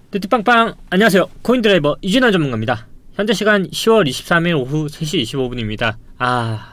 띠띠빵빵! 안녕하세요. 코인드라이버 이진환 전문가입니다. 현재 시간 10월 23일 오후 3시 25분입니다.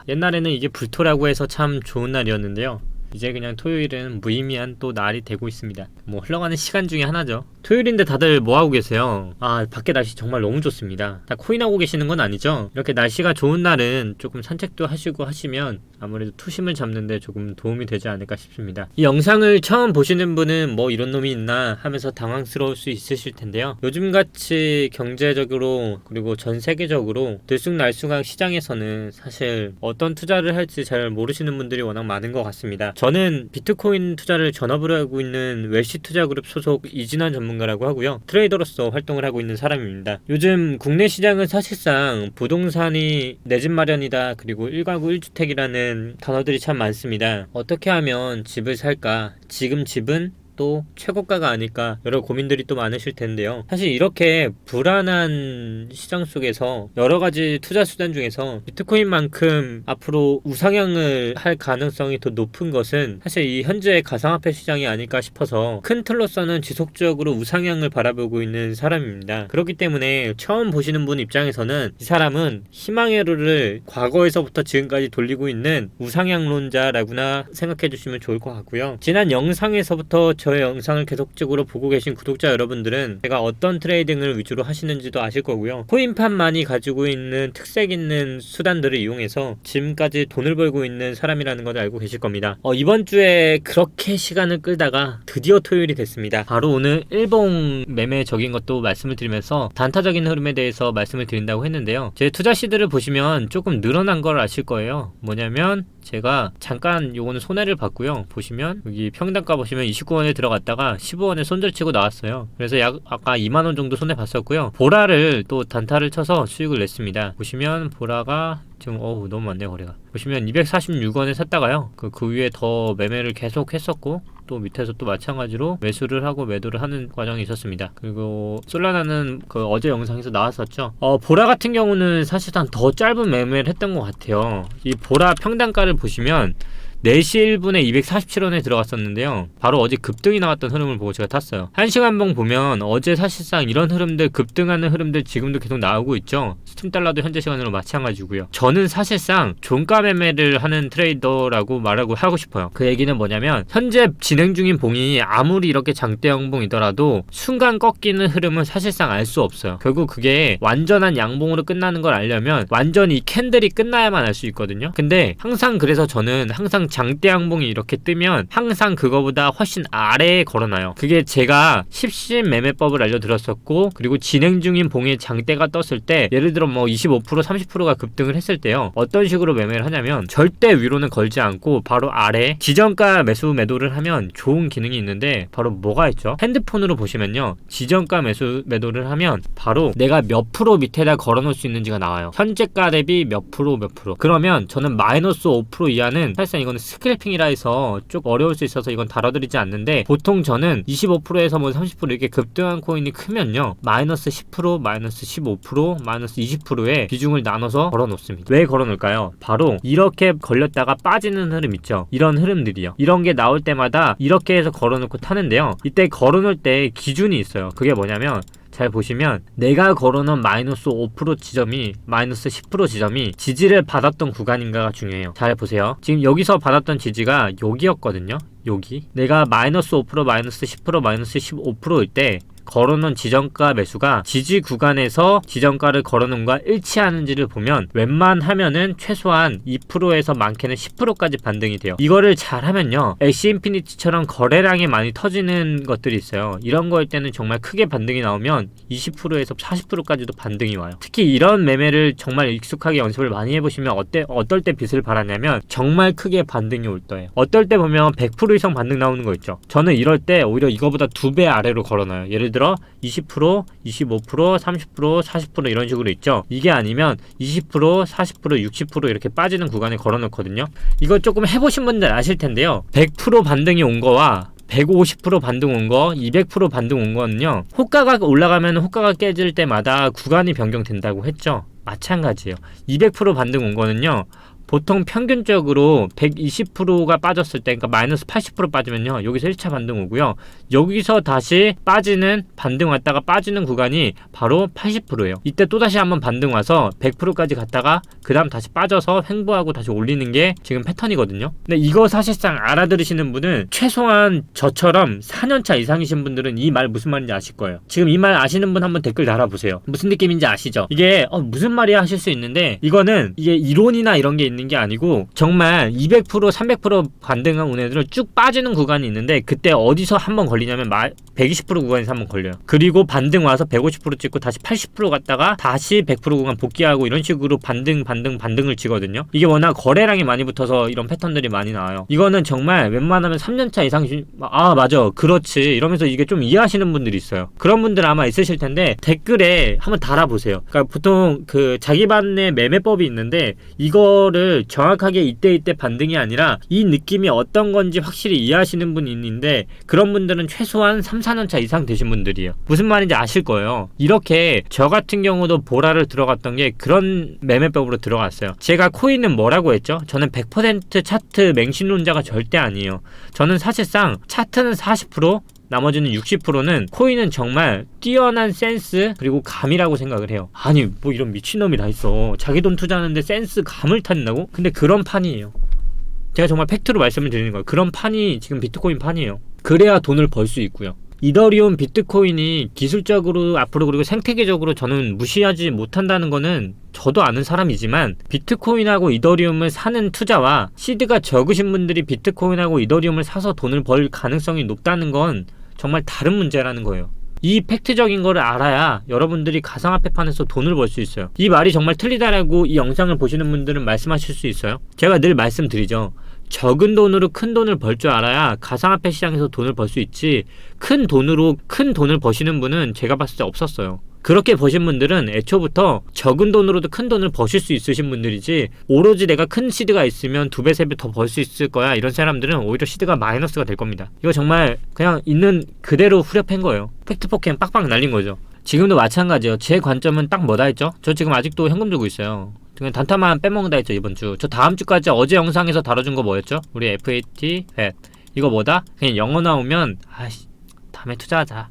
옛날에는 이게 불토라고 해서 참 좋은 날이었는데요. 이제 그냥 토요일은 무의미한 또 날이 되고 있습니다. 흘러가는 시간 중에 하나죠. 토요일인데 다들 뭐하고 계세요? 밖에 날씨 정말 너무 좋습니다. 다 코인하고 계시는 건 아니죠? 이렇게 날씨가 좋은 날은 조금 산책도 하시고 하시면 아무래도 투심을 잡는데 조금 도움이 되지 않을까 싶습니다. 이 영상을 처음 보시는 분은 뭐 이런 놈이 있나 하면서 당황스러울 수 있으실 텐데요. 요즘같이 경제적으로 그리고 전 세계적으로 들쑥날쑥한 시장에서는 사실 어떤 투자를 할지 잘 모르시는 분들이 워낙 많은 것 같습니다. 저는 비트코인 투자를 전업으로 하고 있는 웰시투자그룹 소속 이진환 전문가라고 하고요. 트레이더로서 활동을 하고 있는 사람입니다. 요즘 국내 시장은 사실상 부동산이 내 집 마련이다, 그리고 1가구 1주택이라는 단어들이 참 많습니다. 어떻게 하면 집을 살까? 지금 집은 또 최고가가 아닐까, 여러 고민들이 또 많으실 텐데요. 사실 이렇게 불안한 시장 속에서 여러가지 투자 수단 중에서 비트코인만큼 앞으로 우상향을 할 가능성이 더 높은 것은 사실 이 현재 가상화폐 시장이 아닐까 싶어서 큰 틀로서는 지속적으로 우상향을 바라보고 있는 사람입니다. 그렇기 때문에 처음 보시는 분 입장에서는 이 사람은 희망회로를 과거에서부터 지금까지 돌리고 있는 우상향론자라고나 생각해 주시면 좋을 것 같고요. 지난 영상에서부터 저의 영상을 계속적으로 보고 계신 구독자 여러분들은 제가 어떤 트레이딩을 위주로 하시는지도 아실 거고요. 코인판만이 가지고 있는 특색 있는 수단들을 이용해서 지금까지 돈을 벌고 있는 사람이라는 걸 알고 계실 겁니다. 이번 주에 그렇게 시간을 끌다가 드디어 토요일이 됐습니다. 바로 오늘 일봉 매매적인 것도 말씀을 드리면서 단타적인 흐름에 대해서 말씀을 드린다고 했는데요. 제 투자 시드를 보시면 조금 늘어난 걸 아실 거예요. 뭐냐면 제가 잠깐 요거는 손해를 봤고요. 보시면 여기 평단가 보시면 29원에 들어갔다가 15원에 손절치고 나왔어요. 그래서 아까 2만원 정도 손해 봤었고요. 보라를 또 단타를 쳐서 수익을 냈습니다. 보시면 보라가 지금 너무 많네요, 거래가. 보시면 246원에 샀다가요. 그 위에 더 매매를 계속 했었고, 또 밑에서 또 마찬가지로 매수를 하고 매도를 하는 과정이 있었습니다. 그리고 솔라나는 어제 영상에서 나왔었죠. 보라 같은 경우는 사실상 더 짧은 매매를 했던 것 같아요. 이 보라 평단가를 보시면 4시 1분에 247원에 들어갔었는데요. 바로 어제 급등이 나왔던 흐름을 보고 제가 탔어요. 1시간봉 보면 어제 사실상 이런 흐름들, 급등하는 흐름들 지금도 계속 나오고 있죠. 스팀달러도 현재 시간으로 마찬가지고요. 저는 사실상 종가 매매를 하는 트레이더라고 말하고 하고 싶어요. 그 얘기는 뭐냐면 현재 진행 중인 봉이 아무리 이렇게 장대형 봉이더라도 순간 꺾이는 흐름은 사실상 알 수 없어요. 결국 그게 완전한 양봉으로 끝나는 걸 알려면 완전히 캔들이 끝나야만 알 수 있거든요. 근데 항상 그래서 저는 항상 장대 양봉이 이렇게 뜨면 항상 그거보다 훨씬 아래에 걸어놔요. 그게 제가 10신 매매법을 알려드렸었고, 그리고 진행 중인 봉에 장대가 떴을 때 예를 들어 25% 30%가 급등을 했을 때요, 어떤 식으로 매매를 하냐면 절대 위로는 걸지 않고 바로 아래 지정가 매수 매도를 하면 좋은 기능이 있는데, 바로 뭐가 있죠? 핸드폰으로 보시면요, 지정가 매수 매도를 하면 바로 내가 몇 프로 밑에다 걸어놓을 수 있는지가 나와요. 현재가 대비 몇 프로 몇 프로. 그러면 저는 마이너스 5% 이하는 사실상 이거는 스크래핑이라 해서 좀 어려울 수 있어서 이건 다뤄드리지 않는데, 보통 저는 25%에서 30% 이렇게 급등한 코인이 크면요, 마이너스 10%, 마이너스 15%, 마이너스 20%의 비중을 나눠서 걸어놓습니다. 왜 걸어놓을까요? 바로 이렇게 걸렸다가 빠지는 흐름 있죠. 이런 흐름들이요. 이런 게 나올 때마다 이렇게 해서 걸어놓고 타는데요. 이때 걸어놓을 때 기준이 있어요. 그게 뭐냐면, 잘 보시면 내가 걸어놓은 마이너스 5% 지점이, 마이너스 10% 지점이 지지를 받았던 구간인가가 중요해요. 잘 보세요. 지금 여기서 받았던 지지가 여기였거든요. 여기. 내가 마이너스 5%, 마이너스 10%, 마이너스 15%일 때 걸어놓은 지정가 매수가 지지 구간에서 지정가를 걸어놓은 것과 일치하는지를 보면 웬만하면은 최소한 2%에서 많게는 10%까지 반등이 돼요. 이거를 잘하면요, 엑시 인피니티처럼 거래량이 많이 터지는 것들이 있어요. 이런 거일 때는 정말 크게 반등이 나오면 20%에서 40%까지도 반등이 와요. 특히 이런 매매를 정말 익숙하게 연습을 많이 해보시면 어떨 때 빛을 발하냐면 정말 크게 반등이 올 때예요. 어떨 때 보면 100% 이상 반등 나오는 거 있죠. 저는 이럴 때 오히려 이거보다 2배 아래로 걸어놔요. 예를 들어 20%, 25%, 30%, 40% 이런 식으로 있죠. 이게 아니면 20%, 40%, 60% 이렇게 빠지는 구간에 걸어놓거든요. 이거 조금 해보신 분들 아실 텐데요. 100% 반등이 온 거와 150% 반등 온 거, 200% 반등 온 거는요, 호가가 올라가면 호가가 깨질 때마다 구간이 변경된다고 했죠. 마찬가지예요. 200% 반등 온 거는요, 보통 평균적으로 120%가 빠졌을 때, 그러니까 마이너스 80% 빠지면요, 여기서 1차 반등 오고요, 여기서 다시 빠지는, 반등 왔다가 빠지는 구간이 바로 80%예요. 이때 또다시 한번 반등 와서 100%까지 갔다가 그 다음 다시 빠져서 횡보하고 다시 올리는 게 지금 패턴이거든요. 근데 이거 사실상 알아들으시는 분은 최소한 저처럼 4년차 이상이신 분들은 이 말 무슨 말인지 아실 거예요. 지금 이 말 아시는 분 한번 댓글 달아보세요. 무슨 느낌인지 아시죠? 이게 무슨 말이야 하실 수 있는데, 이거는 이게 이론이나 이런 게 있는 게 아니고 정말 200% 300% 반등한 운에들은 쭉 빠지는 구간이 있는데, 그때 어디서 한번 걸리냐면 120% 구간에서 한번 걸려요. 그리고 반등 와서 150% 찍고 다시 80% 갔다가 다시 100% 구간 복귀하고, 이런 식으로 반등을 치거든요. 이게 워낙 거래량이 많이 붙어서 이런 패턴들이 많이 나와요. 이거는 정말 웬만하면 3년차 이상, 맞아, 그렇지, 이러면서 이게 좀 이해하시는 분들이 있어요. 그런 분들 아마 있으실 텐데 댓글에 한번 달아보세요. 그러니까 보통 그 자기만의 매매법이 있는데, 이거를 정확하게 이때 반등이 아니라 이 느낌이 어떤 건지 확실히 이해하시는 분이 있는데, 그런 분들은 최소한 3, 4년차 이상 되신 분들이에요. 무슨 말인지 아실 거예요. 이렇게 저 같은 경우도 보라를 들어갔던 게 그런 매매법으로 들어갔어요. 제가 코인은 뭐라고 했죠? 저는 100% 차트 맹신론자가 절대 아니에요. 저는 사실상 차트는 40%, 나머지는 60%는 코인은 정말 뛰어난 센스 그리고 감이라고 생각을 해요. 아니 뭐 이런 미친놈이 다 있어. 자기 돈 투자하는데 센스 감을 탓낸다고? 근데 그런 판이에요. 제가 정말 팩트로 말씀을 드리는 거예요. 그런 판이 지금 비트코인 판이에요. 그래야 돈을 벌 수 있고요. 이더리움, 비트코인이 기술적으로 앞으로, 그리고 생태계적으로 저는 무시하지 못한다는 거는 저도 아는 사람이지만, 비트코인하고 이더리움을 사는 투자와 시드가 적으신 분들이 비트코인하고 이더리움을 사서 돈을 벌 가능성이 높다는 건 정말 다른 문제라는 거예요. 이 팩트적인 거를 알아야 여러분들이 가상화폐판에서 돈을 벌 수 있어요. 이 말이 정말 틀리다라고 이 영상을 보시는 분들은 말씀하실 수 있어요. 제가 늘 말씀드리죠. 적은 돈으로 큰 돈을 벌 줄 알아야 가상화폐 시장에서 돈을 벌 수 있지, 큰 돈으로 큰 돈을 버시는 분은 제가 봤을 때 없었어요. 그렇게 버신 분들은 애초부터 적은 돈으로도 큰 돈을 버실 수 있으신 분들이지, 오로지 내가 큰 시드가 있으면 2배, 3배 더 벌 수 있을 거야, 이런 사람들은 오히려 시드가 마이너스가 될 겁니다. 이거 정말 그냥 있는 그대로 후려팬 거예요. 팩트 폭행 빡빡 날린 거죠. 지금도 마찬가지예요. 제 관점은 딱 뭐다 했죠? 저 지금 아직도 현금 들고 있어요. 그냥 단타만 빼먹는다 했죠, 이번 주. 저 다음 주까지 어제 영상에서 다뤄준 거 뭐였죠? 우리 FAT 팻. 이거 뭐다? 그냥 영어 나오면 아이씨 다음에 투자하자.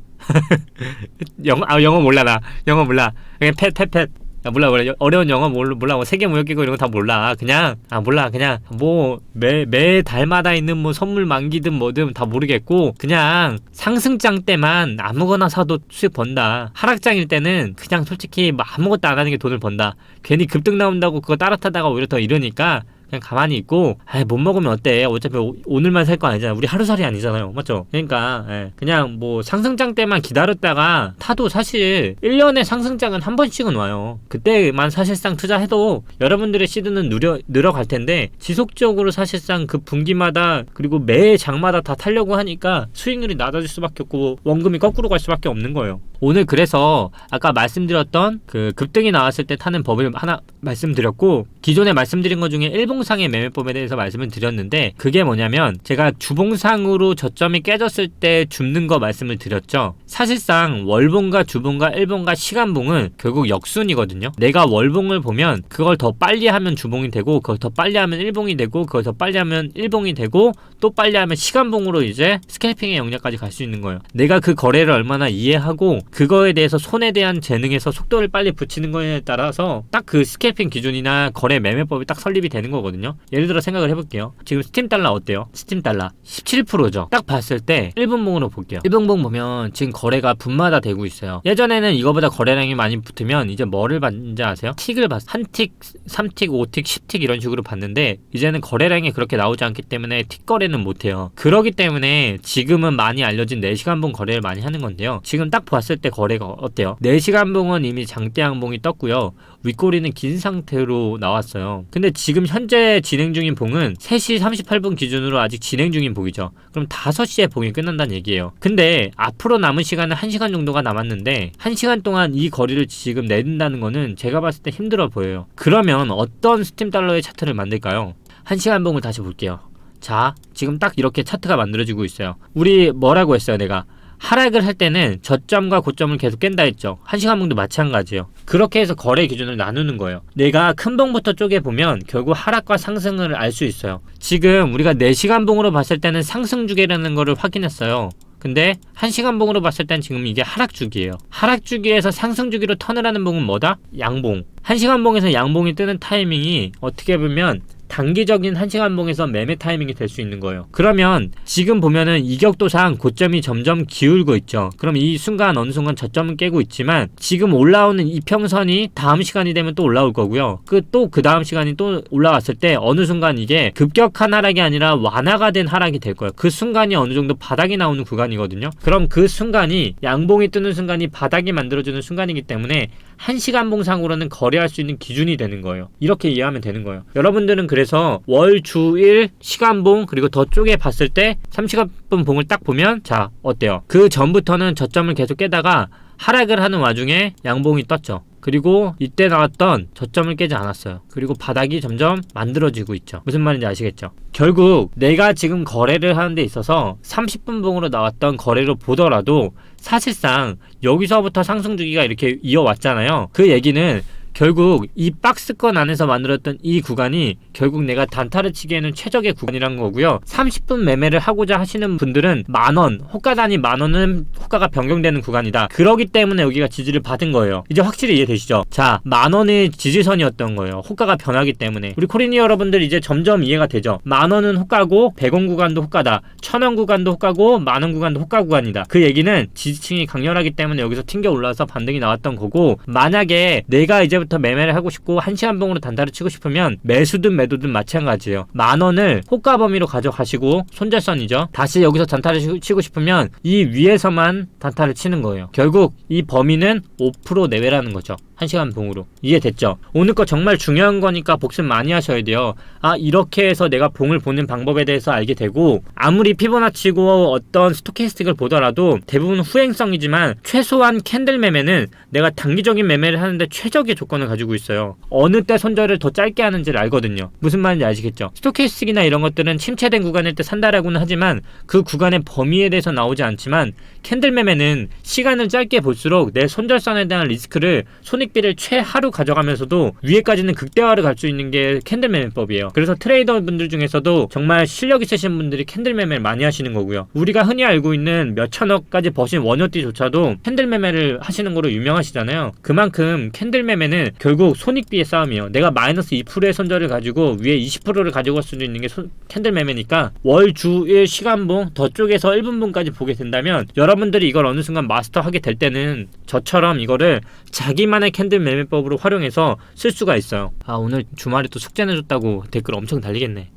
영어 몰라. 나 영어 몰라. 그냥 팻. 몰라. 어려운 영어 몰라. 뭐 세계 무역기구 이런 거 다 몰라. 그냥 몰라. 그냥 뭐 매 달마다 있는 뭐 선물 만기든 뭐든 다 모르겠고, 그냥 상승장 때만 아무거나 사도 수익 번다. 하락장일 때는 그냥 솔직히 뭐 아무것도 안 하는 게 돈을 번다. 괜히 급등 나온다고 그거 따라타다가 오히려 더 이러니까 그냥 가만히 있고, 못 먹으면 어때? 어차피 오늘만 살 거 아니잖아. 우리 하루살이 아니잖아요. 맞죠? 그러니까 그냥 뭐 상승장 때만 기다렸다가 타도 사실 1년에 상승장은 한 번씩은 와요. 그때만 사실상 투자해도 여러분들의 시드는 늘어갈 텐데, 지속적으로 사실상 그 분기마다 그리고 매 장마다 다 타려고 하니까 수익률이 낮아질 수밖에 없고 원금이 거꾸로 갈 수밖에 없는 거예요. 오늘 그래서 아까 말씀드렸던 그 급등이 나왔을 때 타는 법을 하나 말씀드렸고, 기존에 말씀드린 것 중에 일봉상의 매매법에 대해서 말씀을 드렸는데, 그게 뭐냐면 제가 주봉상으로 저점이 깨졌을 때 줍는 거 말씀을 드렸죠. 사실상 월봉과 주봉과 일봉과 시간봉은 결국 역순이거든요. 내가 월봉을 보면 그걸 더 빨리 하면 주봉이 되고, 그걸 더 빨리 하면 일봉이 되고, 그걸 더 빨리 하면 일봉이 되고, 또 빨리 하면 시간봉으로 이제 스캘핑의 영역까지 갈 수 있는 거예요. 내가 그 거래를 얼마나 이해하고 그거에 대해서 손에 대한 재능에서 속도를 빨리 붙이는 거에 따라서 딱 그 스캘핑 기준이나 거래 매매법이 딱 설립이 되는 거거든요. 예를 들어 생각을 해볼게요. 지금 스팀 달러 어때요? 스팀 달러 17%죠. 딱 봤을 때 1분봉으로 볼게요. 1분봉 보면 지금 거래가 분마다 되고 있어요. 예전에는 이거보다 거래량이 많이 붙으면 이제 뭐를 봤는지 아세요? 틱을 봤어요. 한 틱, 3틱, 5틱, 10틱 이런 식으로 봤는데, 이제는 거래량이 그렇게 나오지 않기 때문에 틱 거래는 못해요. 그러기 때문에 지금은 많이 알려진 4시간봉 거래를 많이 하는 건데요. 지금 딱 봤을 때 거래가 어때요? 4시간봉은 이미 장대양봉이 떴고요. 윗꼬리는 긴 상태로 나왔어요. 근데 지금 현재 진행 중인 봉은 3시 38분 기준으로 아직 진행 중인 봉이죠. 그럼 5시에 봉이 끝난다는 얘기예요. 근데 앞으로 남은 시간은 1시간 정도가 남았는데, 1시간 동안 이 거리를 지금 내린다는 거는 제가 봤을 때 힘들어 보여요. 그러면 어떤 스팀 달러의 차트를 만들까요? 1시간 봉을 다시 볼게요. 자, 지금 딱 이렇게 차트가 만들어지고 있어요. 우리 뭐라고 했어요, 내가? 하락을 할 때는 저점과 고점을 계속 깬다 했죠. 1시간 봉도 마찬가지예요. 그렇게 해서 거래 기준을 나누는 거예요. 내가 큰 봉부터 쪼개보면 결국 하락과 상승을 알 수 있어요. 지금 우리가 4시간 봉으로 봤을 때는 상승 주기라는 거를 확인했어요. 근데 1시간 봉으로 봤을 땐 지금 이게 하락 주기예요. 하락 주기에서 상승 주기로 턴을 하는 봉은 뭐다? 양봉. 1시간 봉에서 양봉이 뜨는 타이밍이 어떻게 보면 단기적인 1시간 봉에서 매매 타이밍이 될 수 있는 거예요. 그러면 지금 보면은 이격도상 고점이 점점 기울고 있죠. 그럼 이 순간 어느 순간 저점은 깨고 있지만 지금 올라오는 이평선이 다음 시간이 되면 또 올라올 거고요. 그 다음 시간이 또 올라왔을 때 어느 순간 이게 급격한 하락이 아니라 완화가 된 하락이 될 거예요. 그 순간이 어느 정도 바닥이 나오는 구간이거든요. 그럼 그 순간이 양봉이 뜨는 순간이 바닥이 만들어지는 순간이기 때문에 1시간 봉상으로는 거래할 수 있는 기준이 되는 거예요. 이렇게 이해하면 되는 거예요. 여러분들은 그래서 월, 주, 일, 시간봉 그리고 더 쪽에 봤을 때 3시간 봉을 딱 보면 자 어때요? 그 전부터는 저점을 계속 깨다가 하락을 하는 와중에 양봉이 떴죠. 그리고 이때 나왔던 저점을 깨지 않았어요. 그리고 바닥이 점점 만들어지고 있죠. 무슨 말인지 아시겠죠? 결국 내가 지금 거래를 하는 데 있어서 30분 봉으로 나왔던 거래로 보더라도 사실상 여기서부터 상승 주기가 이렇게 이어왔잖아요. 그 얘기는 결국 이 박스권 안에서 만들었던 이 구간이 결국 내가 단타를 치기에는 최적의 구간이란 거고요. 30분 매매를 하고자 하시는 분들은 만원, 호가 단위 만원은 호가가 변경되는 구간이다. 그러기 때문에 여기가 지지를 받은 거예요. 이제 확실히 이해되시죠? 자, 만원의 지지선이었던 거예요. 호가가 변하기 때문에. 우리 코리니 여러분들 이제 점점 이해가 되죠? 만원은 호가고 100원 구간도 호가다. 1000원 구간도 호가고 만원 구간도 호가 구간이다. 그 얘기는 지지층이 강렬하기 때문에 여기서 튕겨 올라와서 반등이 나왔던 거고, 만약에 내가 이제부터 매매를 하고 싶고 1시간 봉으로 단타를 치고 싶으면 매수든 매도든 마찬가지예요. 만원을 호가 범위로 가져가시고 손절선이죠. 다시 여기서 단타를 치고 싶으면 이 위에서만 단타를 치는 거예요. 결국 이 범위는 5% 내외라는 거죠. 1시간 봉으로. 이해됐죠? 오늘 거 정말 중요한 거니까 복습 많이 하셔야 돼요. 아, 이렇게 해서 내가 봉을 보는 방법에 대해서 알게 되고, 아무리 피보나치고 어떤 스토캐스틱을 보더라도 대부분 후행성이지만 최소한 캔들 매매는 내가 단기적인 매매를 하는데 최적의 조건을 가지고 있어요. 어느 때 손절을 더 짧게 하는지를 알거든요. 무슨 말인지 아시겠죠? 스토캐스틱이나 이런 것들은 침체된 구간일 때 산다라고는 하지만 그 구간의 범위에 대해서 나오지 않지만, 캔들 매매는 시간을 짧게 볼수록 내 손절선에 대한 리스크를 손익비를 최하로 가져가면서도 위에까지는 극대화를 갈 수 있는 게 캔들 매매법이에요. 그래서 트레이더 분들 중에서도 정말 실력 있으신 분들이 캔들 매매를 많이 하시는 거고요. 우리가 흔히 알고 있는 몇 천억까지 버신 원효띠조차도 캔들 매매를 하시는 거로 유명하시잖아요. 그만큼 캔들 매매는 결국 손익비의 싸움이에요. 내가 마이너스 2%의 손절을 가지고 위에 20%를 가지고 갈 수도 있는 게 캔들 매매니까 월, 주, 일, 시간봉 더 쪽에서 1분봉까지 보게 된다면 여러분들이 이걸 어느 순간 마스터하게 될 때는 저처럼 이거를 자기만의 캔들 매매법으로 활용해서 쓸 수가 있어요. 아, 오늘 주말에 또 숙제 내줬다고 댓글 엄청 달리겠네.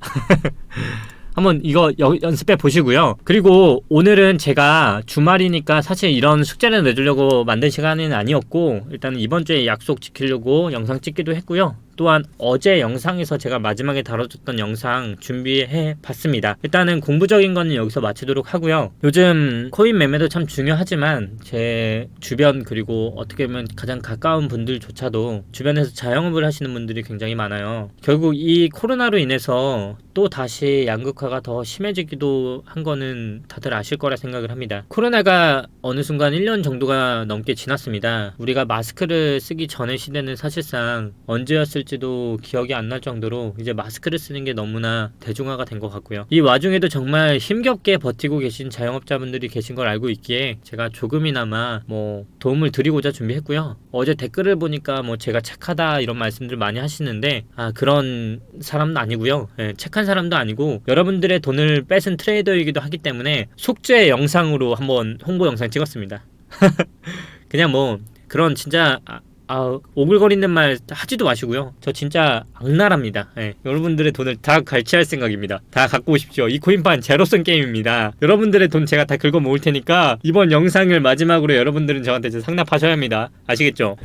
한번 이거 연습해 보시고요. 그리고 오늘은 제가 주말이니까 사실 이런 숙제를 내주려고 만든 시간은 아니었고, 일단 이번 주에 약속 지키려고 영상 찍기도 했고요. 또한 어제 영상에서 제가 마지막에 다뤄줬던 영상 준비해 봤습니다. 일단은 공부적인 거는 여기서 마치도록 하고요. 요즘 코인 매매도 참 중요하지만 제 주변, 그리고 어떻게 보면 가장 가까운 분들조차도 주변에서 자영업을 하시는 분들이 굉장히 많아요. 결국 이 코로나로 인해서 또 다시 양극화가 더 심해지기도 한 거는 다들 아실 거라 생각을 합니다. 코로나가 어느 순간 1년 정도가 넘게 지났습니다. 우리가 마스크를 쓰기 전의 시대는 사실상 언제였을지도 기억이 안 날 정도로 이제 마스크를 쓰는 게 너무나 대중화가 된 것 같고요. 이 와중에도 정말 힘겹게 버티고 계신 자영업자분들이 계신 걸 알고 있기에 제가 조금이나마 도움을 드리고자 준비했고요. 어제 댓글을 보니까 제가 착하다 이런 말씀들 많이 하시는데, 그런 사람도 아니고요. 착한 사람도 아니고 여러분들의 돈을 뺏은 트레이더이기도 하기 때문에 속죄 영상으로 한번 홍보 영상 찍었습니다. 그냥 그런 진짜 오글거리는 말 하지도 마시고요. 저 진짜 악랄합니다. 여러분들의 돈을 다 갈취할 생각입니다. 다 갖고 오십시오. 이 코인판 제로섬 게임입니다. 여러분들의 돈 제가 다 긁어 모을 테니까 이번 영상을 마지막으로 여러분들은 저한테 상납하셔야 합니다. 아시겠죠?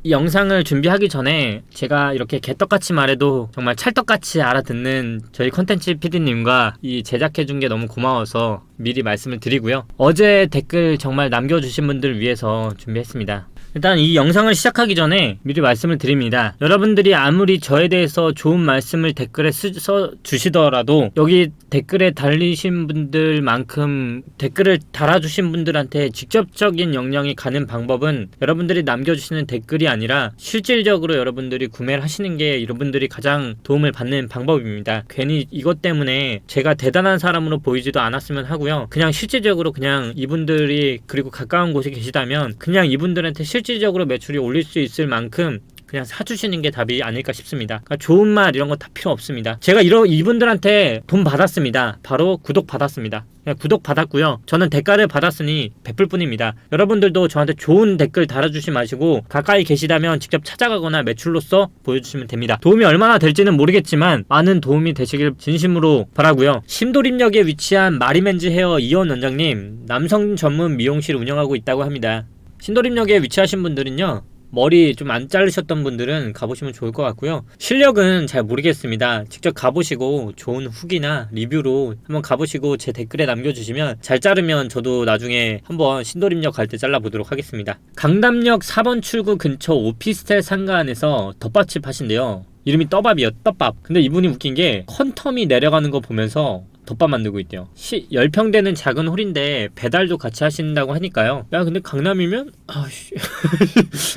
이 영상을 준비하기 전에 제가 이렇게 개떡같이 말해도 정말 찰떡같이 알아듣는 저희 컨텐츠 PD님과 이 제작해준 게 너무 고마워서 미리 말씀을 드리고요. 어제 댓글 정말 남겨주신 분들 위해서 준비했습니다. 일단 이 영상을 시작하기 전에 미리 말씀을 드립니다. 여러분들이 아무리 저에 대해서 좋은 말씀을 댓글에 써주시더라도 여기 댓글에 달리신 분들만큼 댓글을 달아주신 분들한테 직접적인 영향이 가는 방법은 여러분들이 남겨주시는 댓글이 아니라 실질적으로 여러분들이 구매를 하시는 게 여러분들이 가장 도움을 받는 방법입니다. 괜히 이것 때문에 제가 대단한 사람으로 보이지도 않았으면 하고요. 그냥 실질적으로 그냥 이분들이 그리고 가까운 곳에 계시다면 그냥 이분들한테 실질적으로 매출이 올릴 수 있을 만큼 그냥 사주시는 게 답이 아닐까 싶습니다. 그러니까 좋은 말 이런 거 다 필요 없습니다. 제가 이분들한테 돈 받았습니다. 바로 구독 받았습니다. 그냥 구독 받았고요. 저는 대가를 받았으니 베풀 뿐입니다. 여러분들도 저한테 좋은 댓글 달아주지 마시고 가까이 계시다면 직접 찾아가거나 매출로서 보여주시면 됩니다. 도움이 얼마나 될지는 모르겠지만 많은 도움이 되시길 진심으로 바라고요. 신도림역에 위치한 마리멘즈 헤어 이원 원장님 남성 전문 미용실 운영하고 있다고 합니다. 신도림역에 위치하신 분들은요, 머리 좀 안 자르셨던 분들은 가보시면 좋을 것 같고요. 실력은 잘 모르겠습니다. 직접 가보시고 좋은 후기나 리뷰로 한번 가보시고 제 댓글에 남겨주시면 잘 자르면 저도 나중에 한번 신도림역 갈 때 잘라보도록 하겠습니다. 강남역 4번 출구 근처 오피스텔 상가 안에서 덮밥집 하신대요. 이름이 떠밥이에요. 떡밥. 근데 이분이 웃긴 게 컨텀이 내려가는 거 보면서 덮밥 만들고 있대요. 10평 되는 작은 홀인데 배달도 같이 하신다고 하니까요. 야 근데 강남이면 아씨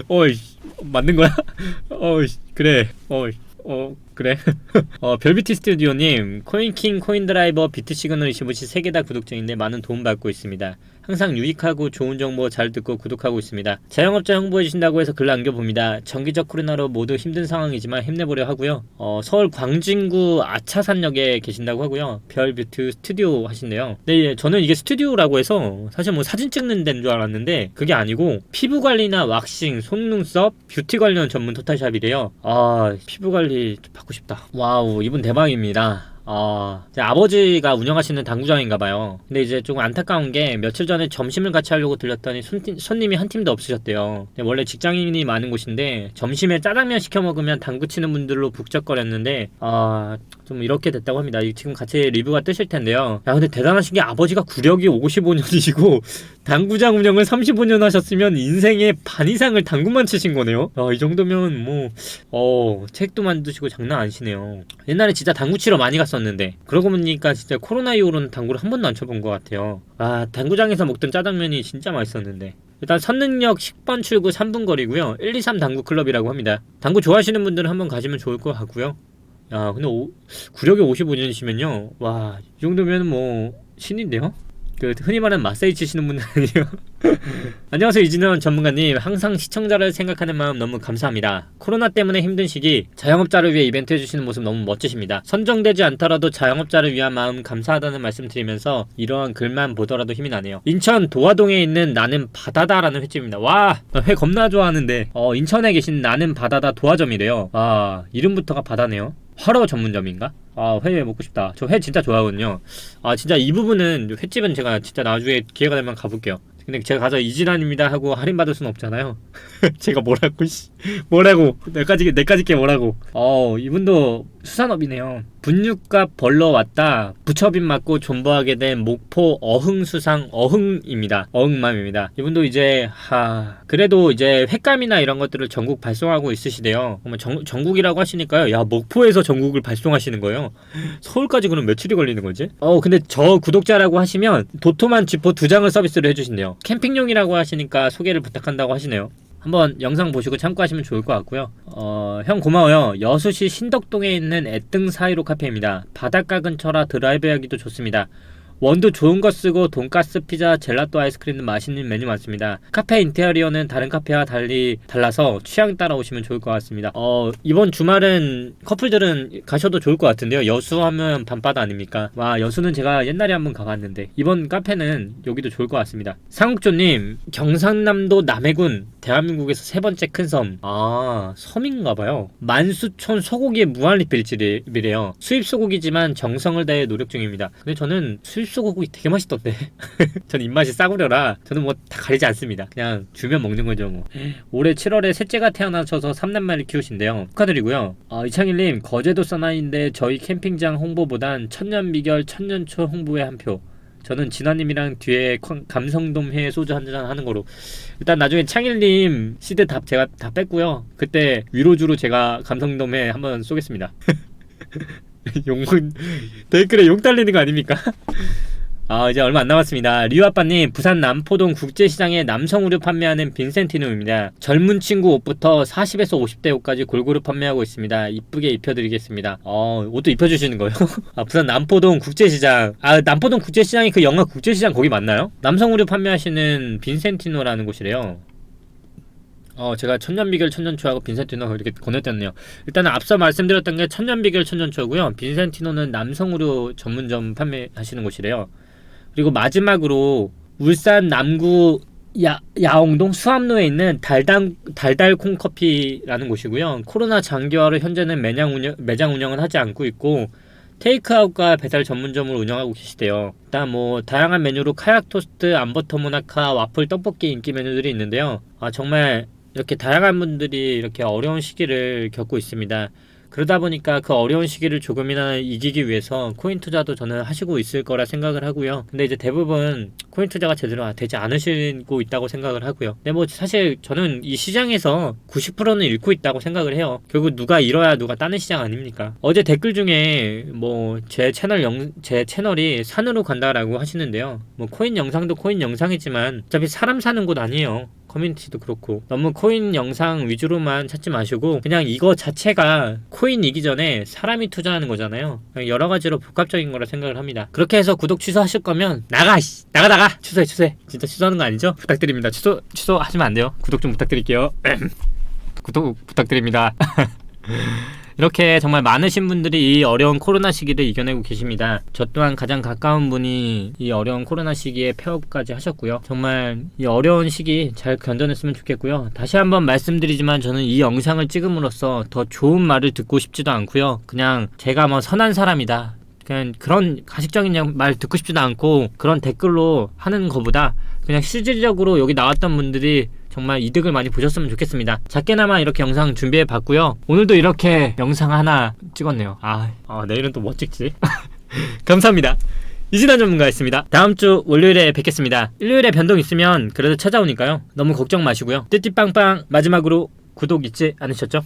어이 맞는 거야? 어이 그래 그래. 별비티 스튜디오님, 코인킹, 코인드라이버, 비트시그널 25시 3개 다 구독 중인데 많은 도움 받고 있습니다. 항상 유익하고 좋은 정보 잘 듣고 구독하고 있습니다. 자영업자 홍보해주신다고 해서 글 남겨봅니다. 정기적 코로나로 모두 힘든 상황이지만 힘내보려 하고요. 서울 광진구 아차산역에 계신다고 하고요. 별뷰티 스튜디오 하신대요. 네, 저는 이게 스튜디오라고 해서 사실 뭐 사진 찍는 데인 줄 알았는데 그게 아니고 피부관리나 왁싱, 속눈썹, 뷰티 관련 전문 토탈샵이래요. 피부관리 받고 싶다. 와우, 이분 대박입니다. 제 아버지가 운영하시는 당구장인가봐요. 근데 이제 조금 안타까운 게 며칠 전에 점심을 같이 하려고 들렸더니 손님이 한 팀도 없으셨대요. 원래 직장인이 많은 곳인데 점심에 짜장면 시켜 먹으면 당구 치는 분들로 북적거렸는데 좀 이렇게 됐다고 합니다. 지금 같이 리뷰가 뜨실 텐데요. 야 근데 대단하신 게 아버지가 구력이 55년이시고 당구장 운영을 35년 하셨으면 인생의 반 이상을 당구만 치신 거네요. 이 정도면 뭐 책도 만드시고 장난 아니시네요. 옛날에 진짜 당구 치러 많이 갔었는데 그러고 보니까 진짜 코로나 이후로는 당구를 한 번도 안 쳐본 것 같아요. 당구장에서 먹던 짜장면이 진짜 맛있었는데. 일단 선릉역 10번 출구 3분 거리고요. 123 당구클럽이라고 합니다. 당구 좋아하시는 분들은 한번 가시면 좋을 것 같고요. 야 근데 구력이 55년이시면요 와 이 정도면 뭐 신인데요? 흔히 말하는 마사지 치시는 분들 아니에요? 안녕하세요 이진원 전문가님. 항상 시청자를 생각하는 마음 너무 감사합니다. 코로나 때문에 힘든 시기 자영업자를 위해 이벤트 해주시는 모습 너무 멋지십니다. 선정되지 않더라도 자영업자를 위한 마음 감사하다는 말씀 드리면서 이러한 글만 보더라도 힘이 나네요. 인천 도화동에 있는 나는 바다다라는 횟집입니다. 와, 회 겁나 좋아하는데 인천에 계신 나는 바다다 도화점이래요. 와, 이름부터가 바다네요. 화로 전문점인가? 회 먹고 싶다. 저 회 진짜 좋아하거든요. 진짜 이 부분은 횟집은 제가 진짜 나중에 기회가 되면 가볼게요. 근데 제가 가서 이진환입니다 하고 할인받을 순 없잖아요. 제가 뭐라고 내까지 게 뭐라고. 이분도 수산업이네요. 분유값 벌러 왔다 부처빈 맞고 존버하게 된 목포 어흥수상 어흥입니다. 어흥맘입니다. 이분도 이제 그래도 이제 횟감이나 이런 것들을 전국 발송하고 있으시대요. 전국이라고 하시니까요. 야 목포에서 전국을 발송하시는 거예요. 서울까지 그럼 며칠이 걸리는 거지? 근데 저 구독자라고 하시면 도톰한 지퍼 2장을 서비스를 해주신대요. 캠핑용이라고 하시니까 소개를 부탁한다고 하시네요. 한번 영상 보시고 참고하시면 좋을 것 같고요. 형 고마워요. 여수시 신덕동에 있는 애등 사이로 카페입니다. 바닷가 근처라 드라이브하기도 좋습니다. 원두 좋은 거 쓰고 돈가스, 피자, 젤라또 아이스크림 등 맛있는 메뉴 많습니다. 카페 인테리어는 다른 카페와 달라서 취향 따라 오시면 좋을 것 같습니다. 이번 주말은 커플들은 가셔도 좋을 것 같은데요. 여수하면 밤바다 아닙니까? 와, 여수는 제가 옛날에 한번 가봤는데 이번 카페는 여기도 좋을 것 같습니다. 상욱조님, 경상남도 남해군 대한민국에서 3번째 큰 섬. 섬인가봐요. 만수촌 소고기의 무한리필집이래요. 수입 소고기지만 정성을 다해 노력 중입니다. 근데 저는 수입 소고기 되게 맛있던데. 저는 입맛이 싸구려라 저는 뭐 다 가리지 않습니다. 그냥 주면 먹는 거죠 뭐. 올해 7월에 셋째가 태어나셔서 3남매를 키우신대요. 축하드리고요. 이창일님, 거제도 사나이인데 저희 캠핑장 홍보보단 천년미결 천년초 홍보에 한 표. 저는 진화님이랑 뒤에 감성돔회 소주 한잔 하는 거로. 일단 나중에 창일님 시드 제가 다 뺐고요. 그때 위로주로 제가 감성돔회 한번 쏘겠습니다. 용 댓글에 용 달리는 거 아닙니까? 이제 얼마 안 남았습니다. 리우아빠님, 부산 남포동 국제시장에 남성 의류 판매하는 빈센티노입니다. 젊은 친구 옷부터 40에서 50대 옷까지 골고루 판매하고 있습니다. 이쁘게 입혀드리겠습니다. 옷도 입혀주시는 거예요? 부산 남포동 국제시장. 남포동 국제시장이 그 영화 국제시장 거기 맞나요? 남성 의류 판매하시는 빈센티노라는 곳이래요. 제가 천년비결 천년초하고 빈센티노 이렇게 건네렸네요. 일단은 앞서 말씀드렸던 게 천년비결 천년초고요. 빈센티노는 남성 의류 전문점 판매하시는 곳이래요. 그리고 마지막으로 울산 남구 야옹동 수암로에 있는 달달콩커피라는 곳이고요. 코로나 장기화로 현재는 매장 운영은 하지 않고 있고 테이크아웃과 배달 전문점을 운영하고 계시대요. 일단 다양한 메뉴로 카약 토스트, 암버터 모나카, 와플, 떡볶이 인기 메뉴들이 있는데요. 정말 이렇게 다양한 분들이 이렇게 어려운 시기를 겪고 있습니다. 그러다 보니까 그 어려운 시기를 조금이나 이기기 위해서 코인 투자도 저는 하시고 있을 거라 생각을 하고요. 근데 이제 대부분 코인 투자가 제대로 되지 않으시고 있다고 생각을 하고요. 근데 사실 저는 이 시장에서 90%는 잃고 있다고 생각을 해요. 결국 누가 잃어야 누가 따는 시장 아닙니까? 어제 댓글 중에 제 채널이 산으로 간다라고 하시는데요. 코인 영상도 코인 영상이지만 어차피 사람 사는 곳 아니에요. 커뮤니티도 그렇고 너무 코인 영상 위주로만 찾지 마시고 그냥 이거 자체가 코인이기 전에 사람이 투자하는 거잖아요. 여러 가지로 복합적인 거라 생각을 합니다. 그렇게 해서 구독 취소하실 거면 나가 취소해. 진짜 취소하는 거 아니죠? 부탁드립니다. 취소하시면 안 돼요. 구독 좀 부탁드릴게요. 구독 부탁드립니다. 이렇게 정말 많으신 분들이 이 어려운 코로나 시기를 이겨내고 계십니다. 저 또한 가장 가까운 분이 이 어려운 코로나 시기에 폐업까지 하셨고요. 정말 이 어려운 시기 잘 견뎌냈으면 좋겠고요. 다시 한번 말씀드리지만 저는 이 영상을 찍음으로써 더 좋은 말을 듣고 싶지도 않고요. 그냥 제가 선한 사람이다, 그냥 그런 가식적인 말 듣고 싶지도 않고 그런 댓글로 하는 것보다 그냥 실질적으로 여기 나왔던 분들이 정말 이득을 많이 보셨으면 좋겠습니다. 작게나마 이렇게 영상 준비해 봤고요. 오늘도 이렇게 영상 하나 찍었네요. 내일은 또 뭐 찍지? 감사합니다. 이진환 전문가였습니다. 다음주 월요일에 뵙겠습니다. 일요일에 변동 있으면 그래도 찾아오니까요. 너무 걱정 마시고요. 띠띠빵빵 마지막으로 구독 잊지 않으셨죠?